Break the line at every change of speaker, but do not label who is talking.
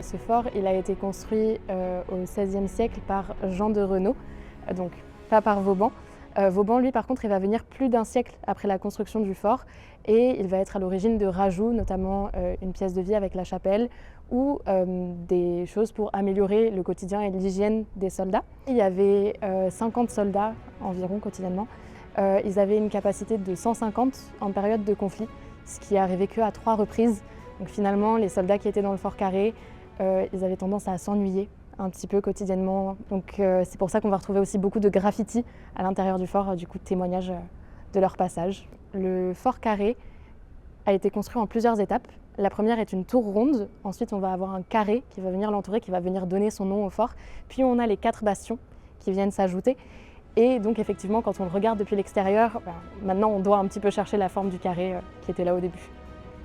Ce fort, il a été construit au XVIe siècle par Jean de Renaud, donc pas par Vauban. Vauban, lui, par contre, il va venir plus d'un siècle après la construction du fort et il va être à l'origine de rajouts, notamment une pièce de vie avec la chapelle ou des choses pour améliorer le quotidien et l'hygiène des soldats. Il y avait 50 soldats environ quotidiennement. Ils avaient une capacité de 150 en période de conflit, ce qui est arrivé qu'à 3 reprises. Donc finalement, les soldats qui étaient dans le fort carré, ils avaient tendance à s'ennuyer un petit peu quotidiennement. Donc c'est pour ça qu'on va retrouver aussi beaucoup de graffitis à l'intérieur du fort, du coup témoignage de leur passage. Le fort carré a été construit en plusieurs étapes. La première est une tour ronde, ensuite on va avoir un carré qui va venir l'entourer, qui va venir donner son nom au fort. Puis on a les 4 bastions qui viennent s'ajouter. Et donc effectivement, quand on le regarde depuis l'extérieur, maintenant on doit un petit peu chercher la forme du carré qui était là au début.